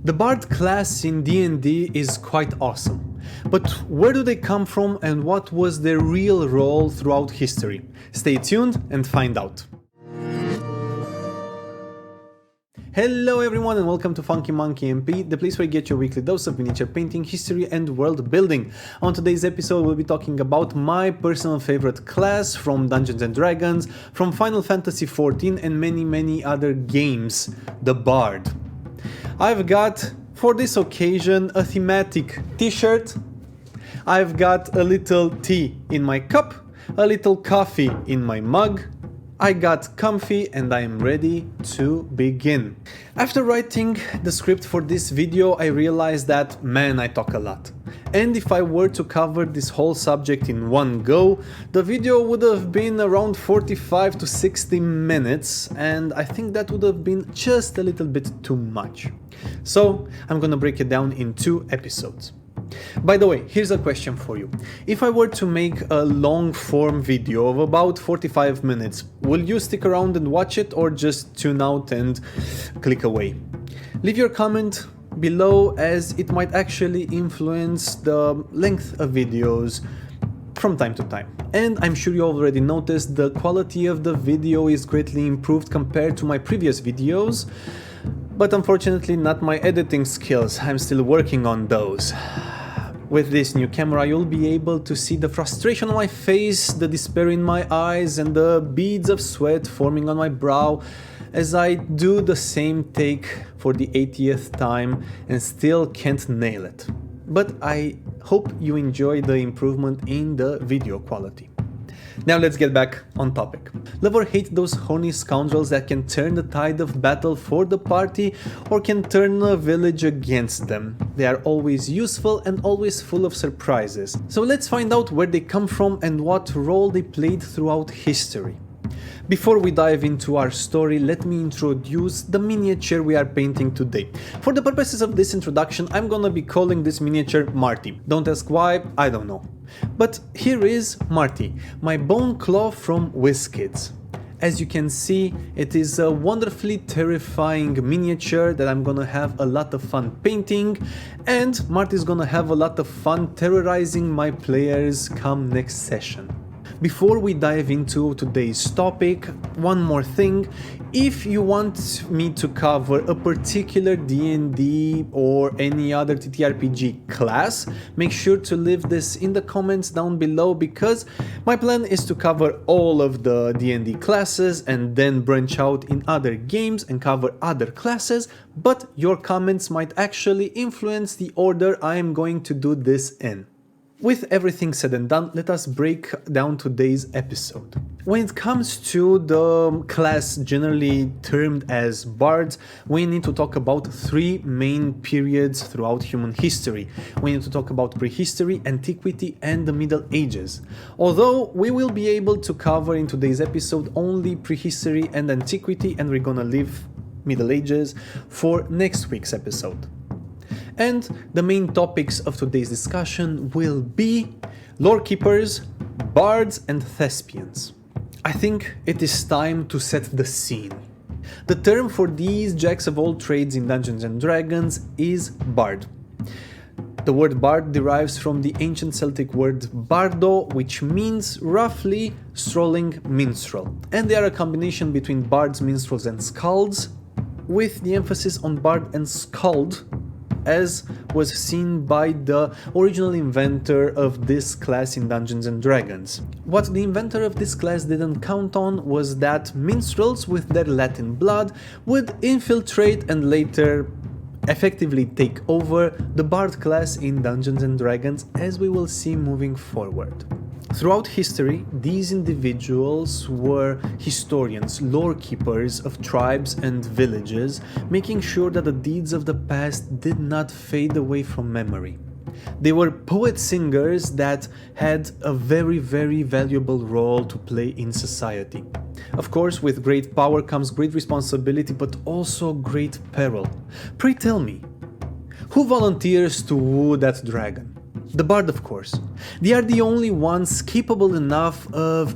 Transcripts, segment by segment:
The Bard class in D&D is quite awesome, but where do they come from and what was their real role throughout history? Stay tuned and find out. Hello everyone and welcome to Funky Monkey MP, the place where you get your weekly dose of miniature painting, history and world building. On today's episode we'll be talking about my personal favorite class from Dungeons & Dragons, from Final Fantasy XIV and many other games, the Bard. I've got, for this occasion, a thematic t-shirt, I've got a little tea in my cup, a little coffee in my mug, I got comfy and I am ready to begin. After writing the script for this video, I realized that, man, I talk a lot. And if I were to cover this whole subject in one go, the video would have been around 45 to 60 minutes, and I think that would have been just a little bit too much. So I'm gonna break it down in 2 episodes. By the way, here's a question for you. If I were to make a long form video of about 45 minutes, will you stick around and watch it or just tune out and click away? Leave your comment below, as it might actually influence the length of videos from time to time. And I'm sure you already noticed the quality of the video is greatly improved compared to my previous videos, but unfortunately not my editing skills. I'm still working on those. With this new camera you'll be able to see the frustration on my face, the despair in my eyes and the beads of sweat forming on my brow as I do the same take for the 80th time and still can't nail it. But I hope you enjoy the improvement in the video quality. Now let's get back on topic. Love or hate those horny scoundrels that can turn the tide of battle for the party or can turn a village against them. They are always useful and always full of surprises. So let's find out where they come from and what role they played throughout history. Before we dive into our story, let me introduce the miniature we are painting today. For the purposes of this introduction, I'm gonna be calling this miniature Marty. Don't ask why, I don't know. But here is Marty, my bone claw from WizKids. As you can see, it is a wonderfully terrifying miniature that I'm gonna have a lot of fun painting, and Marty's gonna have a lot of fun terrorizing my players come next session. Before we dive into today's topic, one more thing. If you want me to cover a particular D&D or any other TTRPG class, make sure to leave this in the comments down below, because my plan is to cover all of the D&D classes and then branch out in other games and cover other classes, but your comments might actually influence the order I am going to do this in. With everything said and done, let us break down today's episode. When it comes to the class generally termed as Bards, we need to talk about 3 main periods throughout human history. We need to talk about prehistory, antiquity and the Middle Ages. Although we will be able to cover in today's episode only prehistory and antiquity, and we're gonna leave Middle Ages for next week's episode. And the main topics of today's discussion will be lore keepers, bards and thespians. I think it is time to set the scene. The term for these jacks of all trades in Dungeons & Dragons is bard. The word bard derives from the ancient Celtic word bardo, which means roughly strolling minstrel. And they are a combination between bards, minstrels and skalds, with the emphasis on bard and skald, as was seen by the original inventor of this class in Dungeons & Dragons. What the inventor of this class didn't count on was that minstrels with their Latin blood would infiltrate and later effectively take over the Bard class in Dungeons & Dragons, as we will see moving forward. Throughout history, these individuals were historians, lore keepers of tribes and villages, making sure that the deeds of the past did not fade away from memory. They were poet-singers that had a very valuable role to play in society. Of course, with great power comes great responsibility, but also great peril. Pray tell me, who volunteers to woo that dragon? The bard, of course. They are the only ones capable enough of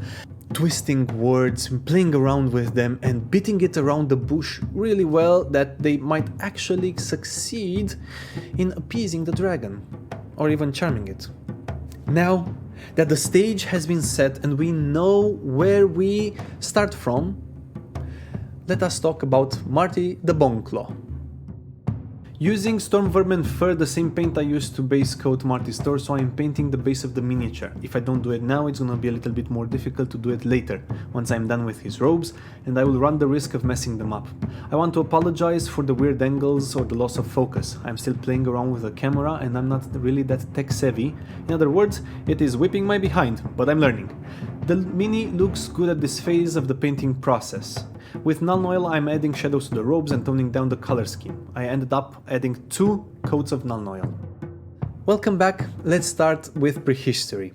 twisting words, playing around with them, and beating it around the bush really well that they might actually succeed in appeasing the dragon, or even charming it. Now that the stage has been set and we know where we start from, let us talk about Marty the Boneclaw. Using Stormvermin Fur, the same paint I used to base coat Marty's torso, I'm painting the base of the miniature. If I don't do it now, it's gonna be a little bit more difficult to do it later, once I'm done with his robes, and I will run the risk of messing them up. I want to apologize for the weird angles or the loss of focus. I'm still playing around with the camera and I'm not really that tech savvy. In other words, it is whipping my behind, but I'm learning. The mini looks good at this phase of the painting process. With Null Oil, I'm adding shadows to the robes and toning down the color scheme. I ended up adding 2 coats of Null Oil. Welcome back. Let's start with prehistory.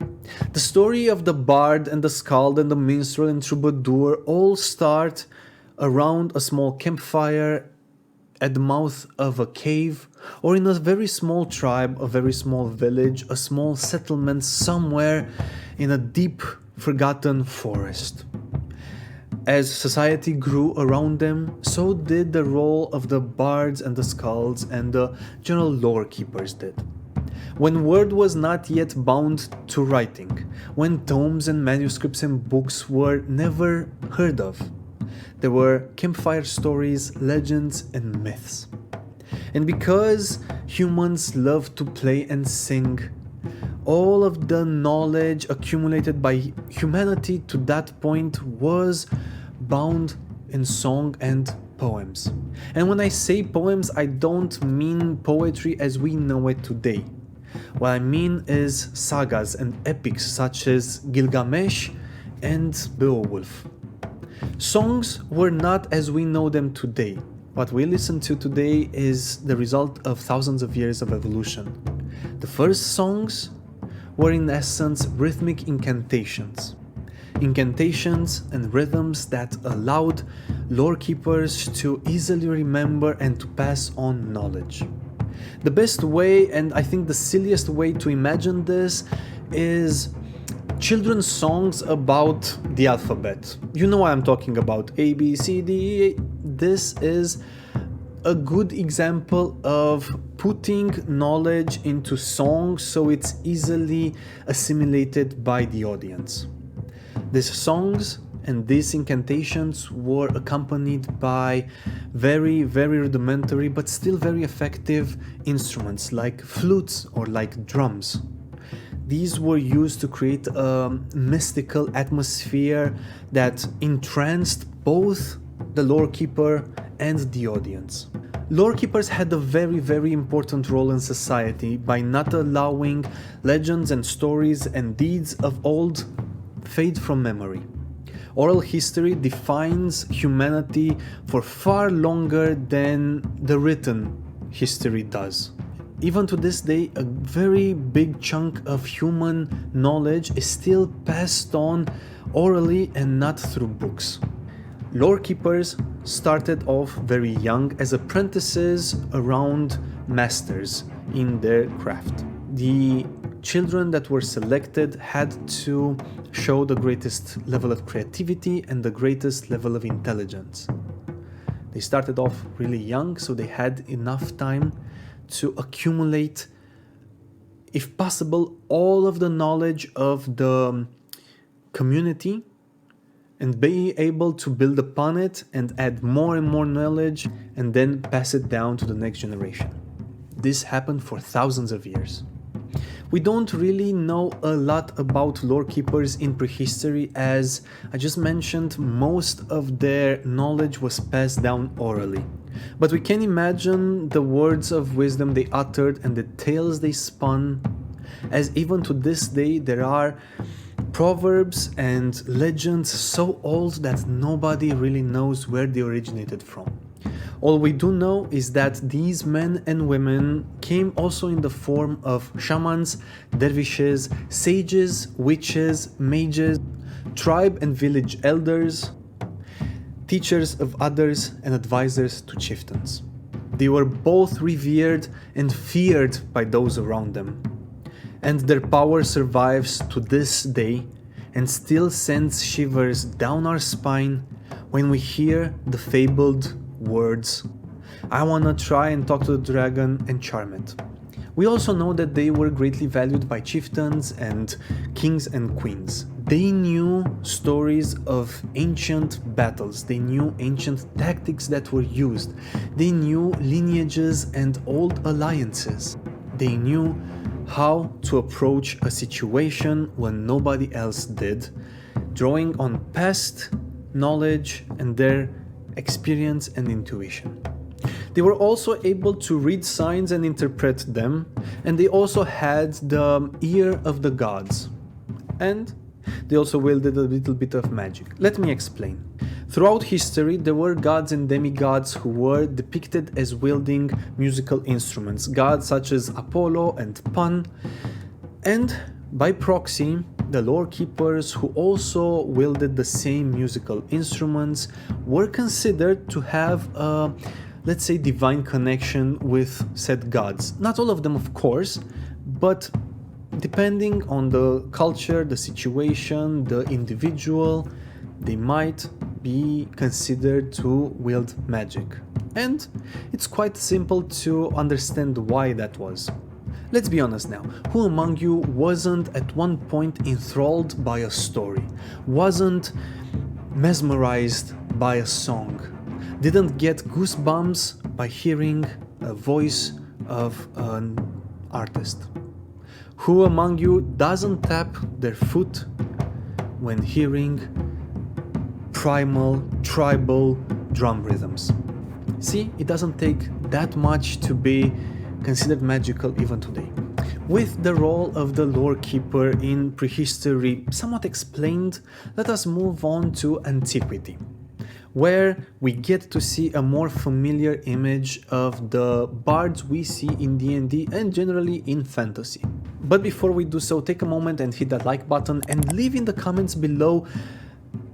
The story of the Bard and the Skald and the Minstrel and Troubadour all start around a small campfire at the mouth of a cave, or in a very small tribe, a very small village, a small settlement somewhere in a deep, forgotten forest. As society grew around them, so did the role of the bards and the skalds and the general lore keepers did. When word was not yet bound to writing, when tomes and manuscripts and books were never heard of, there were campfire stories, legends, and myths. And because humans love to play and sing, all of the knowledge accumulated by humanity to that point was bound in song and poems. And when I say poems, I don't mean poetry as we know it today. What I mean is sagas and epics such as Gilgamesh and Beowulf. Songs were not as we know them today. What we listen to today is the result of thousands of years of evolution. The first songs were in essence rhythmic incantations. Incantations and rhythms that allowed lore keepers to easily remember and to pass on knowledge. The best way, and I think the silliest way to imagine this, is children's songs about the alphabet. You know what I'm talking about, A, B, C, D, E. This is a good example of putting knowledge into songs so it's easily assimilated by the audience. These songs and these incantations were accompanied by very, very rudimentary but still very effective instruments like flutes or like drums. These were used to create a mystical atmosphere that entranced both the lore keeper and the audience. Lore keepers had a very, very important role in society by not allowing legends and stories and deeds of old fade from memory. Oral history defines humanity for far longer than the written history does. Even to this day, a very big chunk of human knowledge is still passed on orally and not through books. Lore keepers started off very young as apprentices around masters in their craft. The children that were selected had to show the greatest level of creativity and the greatest level of intelligence. They started off really young, so they had enough time to accumulate, if possible, all of the knowledge of the community and be able to build upon it and add more and more knowledge and then pass it down to the next generation. This happened for thousands of years. We don't really know a lot about lore keepers in prehistory, as I just mentioned, most of their knowledge was passed down orally. But we can imagine the words of wisdom they uttered and the tales they spun, as even to this day there are proverbs and legends so old that nobody really knows where they originated from. All we do know is that these men and women came also in the form of shamans, dervishes, sages, witches, mages, tribe and village elders, teachers of others, and advisors to chieftains. They were both revered and feared by those around them, and their power survives to this day and still sends shivers down our spine when we hear the fabled words, "I wanna try and talk to the dragon and charm it." We also know that they were greatly valued by chieftains and kings and queens. They knew stories of ancient battles, they knew ancient tactics that were used, they knew lineages and old alliances. They knew how to approach a situation when nobody else did, drawing on past knowledge and their experience and intuition. They were also able to read signs and interpret them, and they also had the ear of the gods. And they also wielded a little bit of magic. Let me explain. Throughout history, there were gods and demigods who were depicted as wielding musical instruments, gods such as Apollo and Pan, and by proxy, the lore keepers who also wielded the same musical instruments were considered to have a, let's say, divine connection with said gods. Not all of them, of course, but depending on the culture, the situation, the individual, they might be considered to wield magic. And it's quite simple to understand why that was. Let's be honest now, who among you wasn't at one point enthralled by a story, wasn't mesmerized by a song, didn't get goosebumps by hearing a voice of an artist? Who among you doesn't tap their foot when hearing primal, tribal drum rhythms? See, it doesn't take that much to be considered magical even today. With the role of the lore keeper in prehistory somewhat explained, let us move on to antiquity, where we get to see a more familiar image of the bards we see in D&D and generally in fantasy. But before we do so, take a moment and hit that like button and leave in the comments below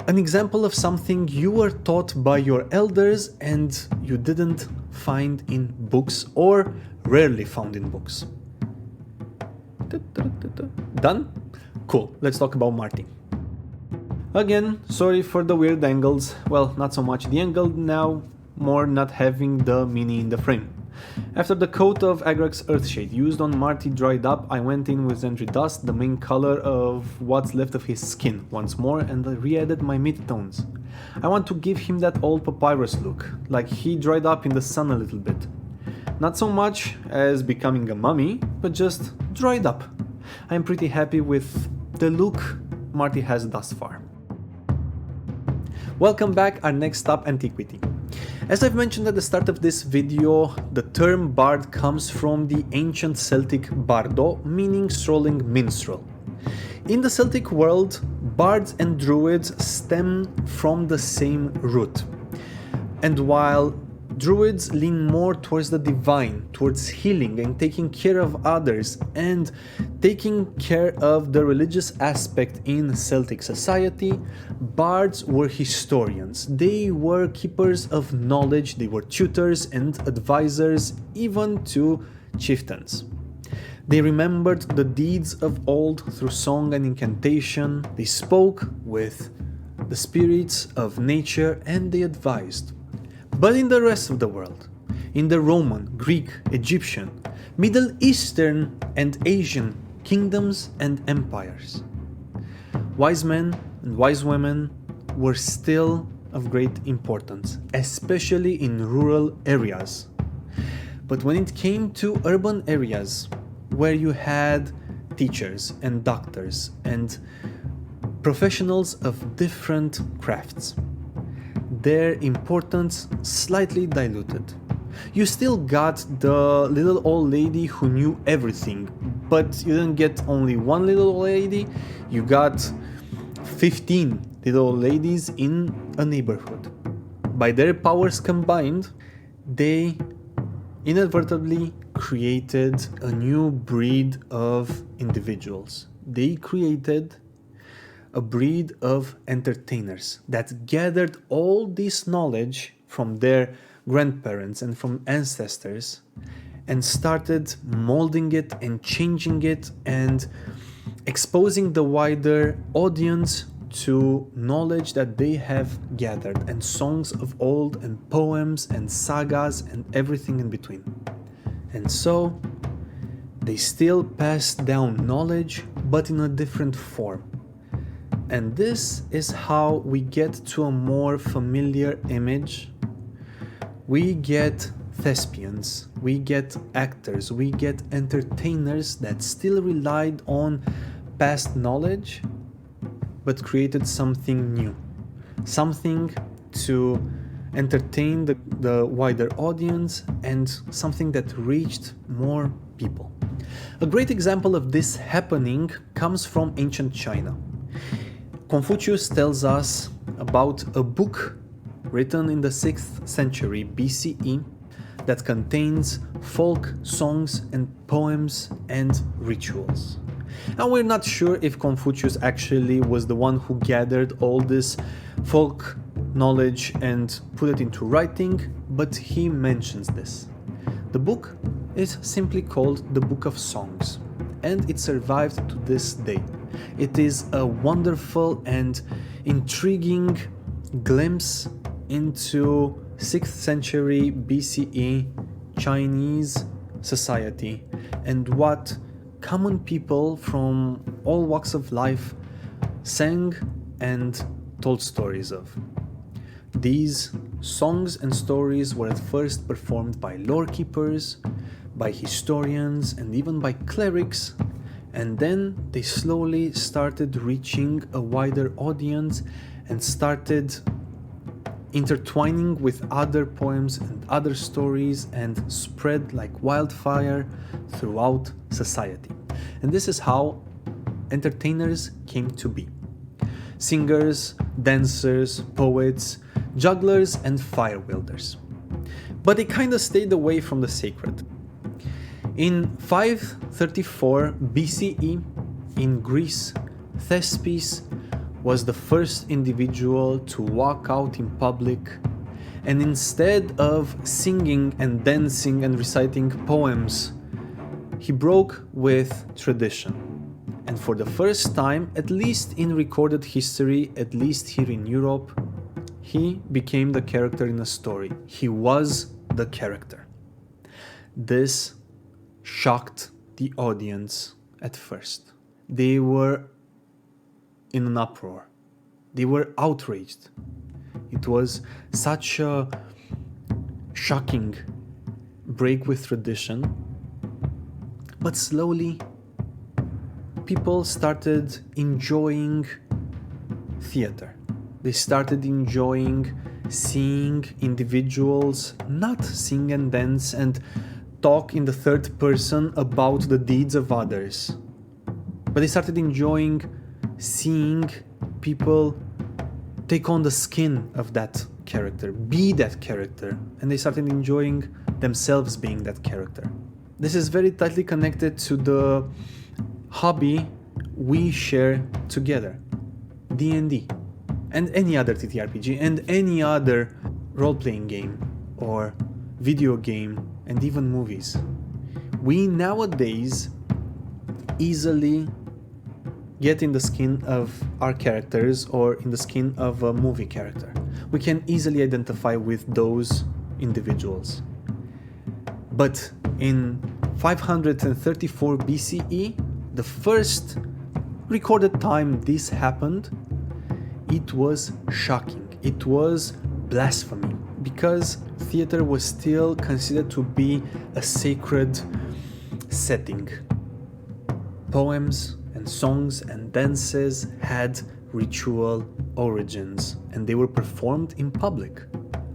an example of something you were taught by your elders and you didn't find in books or rarely found in books. Done? Cool, let's talk about Marty. Again, sorry for the weird angles. Well, not so much the angle now, more not having the mini in the frame. After the coat of Agrax Earthshade used on Marty dried up, I went in with Zendri Dust, the main color of what's left of his skin, once more, and I re-added my mid-tones. I want to give him that old papyrus look, like he dried up in the sun a little bit. Not so much as becoming a mummy, but just dried up. I am pretty happy with the look Marty has thus far. Welcome back, our next stop, Antiquity. As I've mentioned at the start of this video, the term bard comes from the ancient Celtic bardo, meaning strolling minstrel. In the Celtic world, bards and druids stem from the same root. And while druids lean more towards the divine, towards healing and taking care of others, and taking care of the religious aspect in Celtic society, bards were historians. They were keepers of knowledge, they were tutors and advisors, even to chieftains. They remembered the deeds of old through song and incantation, they spoke with the spirits of nature, and they advised. But in the rest of the world, in the Roman, Greek, Egyptian, Middle Eastern and Asian kingdoms and empires, wise men and wise women were still of great importance, especially in rural areas. But when it came to urban areas, where you had teachers and doctors and professionals of different crafts, their importance slightly diluted. You still got the little old lady who knew everything, but you didn't get only one little old lady, you got 15 little old ladies in a neighborhood. By their powers combined, they inadvertently created a new breed of individuals. They created a breed of entertainers that gathered all this knowledge from their grandparents and from ancestors and started molding it and changing it and exposing the wider audience to knowledge that they have gathered, and songs of old, and poems, and sagas, and everything in between. And so, they still pass down knowledge, but in a different form. And this is how we get to a more familiar image. We get thespians, we get actors, we get entertainers that still relied on past knowledge, but created something new, something to entertain the wider audience, and something that reached more people. A great example of this happening comes from ancient China. Confucius tells us about a book written in the 6th century BCE that contains folk songs and poems and rituals. And we're not sure if Confucius actually was the one who gathered all this folk knowledge and put it into writing, but he mentions this. The book is simply called the Book of Songs, and it survived to this day. It is a wonderful and intriguing glimpse into 6th century BCE Chinese society and what common people from all walks of life sang and told stories of. These songs and stories were at first performed by lore keepers, by historians, and even by clerics, and then they slowly started reaching a wider audience and started intertwining with other poems and other stories and spread like wildfire throughout society. And this is how entertainers came to be. Singers, dancers, poets, jugglers, and fire wielders. But they kind of stayed away from the sacred. In 534 BCE, in Greece, Thespis was the first individual to walk out in public, and instead of singing and dancing and reciting poems, he broke with tradition. And for the first time, at least in recorded history, at least here in Europe, he became the character in a story. He was the character. This shocked the audience at first. They were in an uproar. They were outraged. It was such a shocking break with tradition. But slowly, people started enjoying theater. They started enjoying seeing individuals not sing and dance and talk in the third person about the deeds of others. But they started enjoying seeing people take on the skin of that character, be that character, and they started enjoying themselves being that character. This is very tightly connected to the hobby we share together, D&D, and any other TTRPG, and any other role-playing game, or video game, and even movies. We nowadays easily get in the skin of our characters or in the skin of a movie character. We can easily identify with those individuals. But in 534 BCE, the first recorded time this happened, it was shocking. It was blasphemy, because theater was still considered to be a sacred setting. Poems and songs and dances had ritual origins, and they were performed in public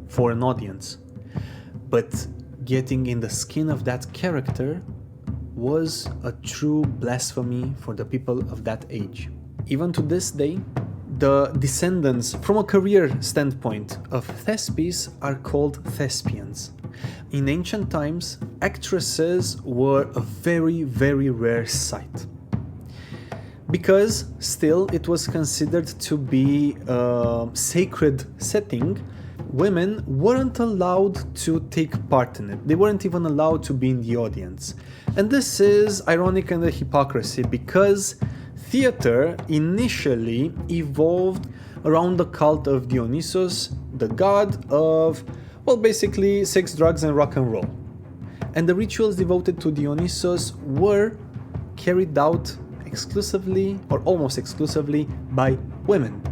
for an audience. But getting in the skin of that character was a true blasphemy for the people of that age. Even to this day, the descendants, from a career standpoint, of Thespis are called thespians. In ancient times, actresses were a very, very rare sight, because still it was considered to be a sacred setting. Women weren't allowed to take part in it. They weren't even allowed to be in the audience. And this is ironic and a hypocrisy, because Theater initially evolved around the cult of Dionysus, the god of, well, basically sex, drugs, and rock and roll. And the rituals devoted to Dionysus were carried out exclusively, or almost exclusively, by women.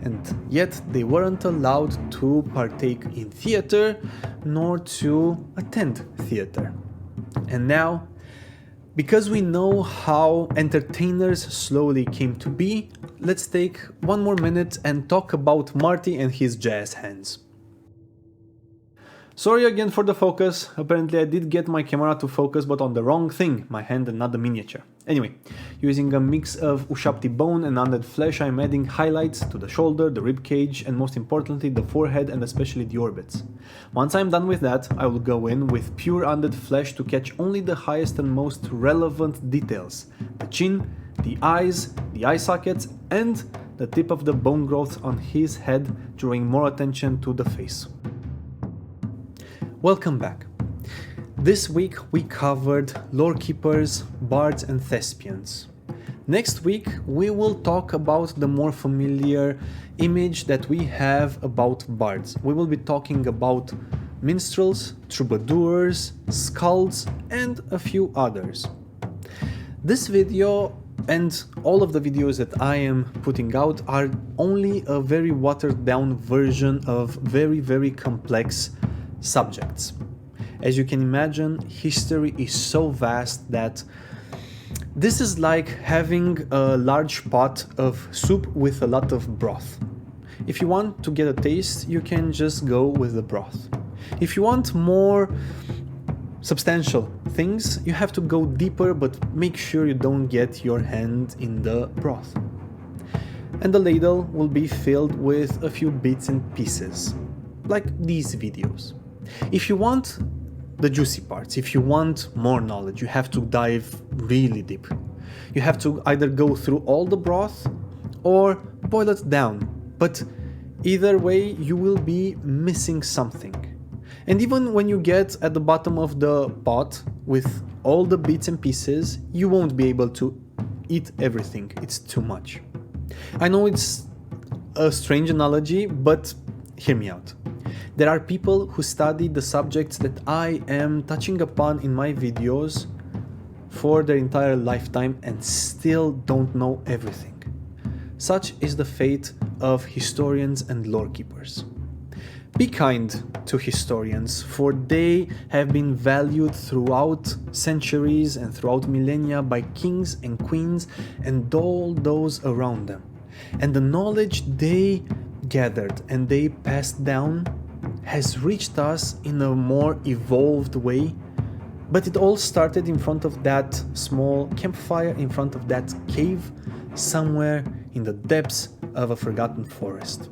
And yet they weren't allowed to partake in theater, nor to attend theater. And now, because we know how entertainers slowly came to be, let's take one more minute and talk about Marty and his jazz hands. Sorry again for the focus, apparently I did get my camera to focus but on the wrong thing, my hand and not the miniature. Anyway, using a mix of Ushapti bone and undead flesh, I'm adding highlights to the shoulder, the rib cage, and most importantly the forehead and especially the orbits. Once I'm done with that, I will go in with pure undead flesh to catch only the highest and most relevant details. The chin, the eyes, the eye sockets, and the tip of the bone growth on his head, drawing more attention to the face. Welcome back. This week we covered lore keepers, bards and thespians. Next week we will talk about the more familiar image that we have about bards. We will be talking about minstrels, troubadours, skalds and a few others. This video and all of the videos that I am putting out are only a very watered down version of very complex subjects. As you can imagine, history is so vast that this is like having a large pot of soup with a lot of broth. If you want to get a taste, you can just go with the broth. If you want more substantial things, you have to go deeper, but make sure you don't get your hand in the broth. And the ladle will be filled with a few bits and pieces, like these videos. If you want the juicy parts, if you want more knowledge, you have to dive really deep. You have to either go through all the broth or boil it down, but either way you will be missing something. And even when you get at the bottom of the pot with all the bits and pieces, you won't be able to eat everything, it's too much. I know it's a strange analogy, but hear me out. There are people who study the subjects that I am touching upon in my videos for their entire lifetime and still don't know everything. Such is the fate of historians and lore keepers. Be kind to historians, for they have been valued throughout centuries and throughout millennia by kings and queens and all those around them. And the knowledge they gathered and they passed down has reached us in a more evolved way, but it all started in front of that small campfire, in front of that cave, somewhere in the depths of a forgotten forest.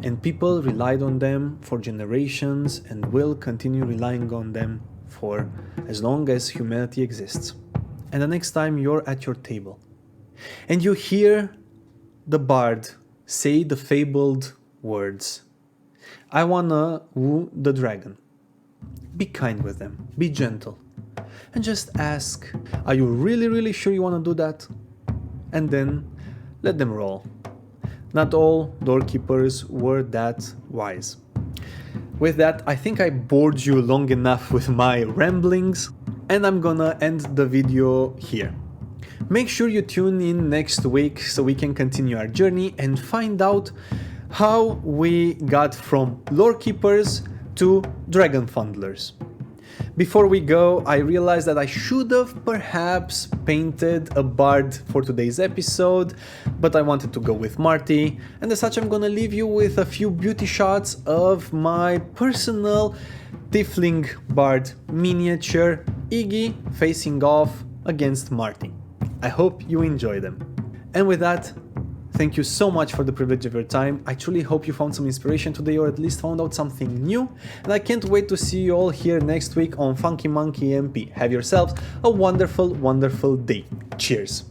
And people relied on them for generations and will continue relying on them for as long as humanity exists. And the next time you're at your table and you hear the bard say the fabled words, "I wanna woo the dragon," be kind with them, be gentle, and just ask, "Are you really sure you wanna do that?" And then let them roll. Not all doorkeepers were that wise. With that, I think I bored you long enough with my ramblings, and I'm gonna end the video here. Make sure you tune in next week so we can continue our journey and find out how we got from lore keepers to dragon fondlers. Before we go, I realized that I should have perhaps painted a bard for today's episode, but I wanted to go with Marty, and as such I'm gonna leave you with a few beauty shots of my personal tiefling bard miniature, Iggy, facing off against Marty. I hope you enjoy them. And with that, thank you so much for the privilege of your time. I truly hope you found some inspiration today or at least found out something new. And I can't wait to see you all here next week on Funky Monkey MP. Have yourselves a wonderful day. Cheers.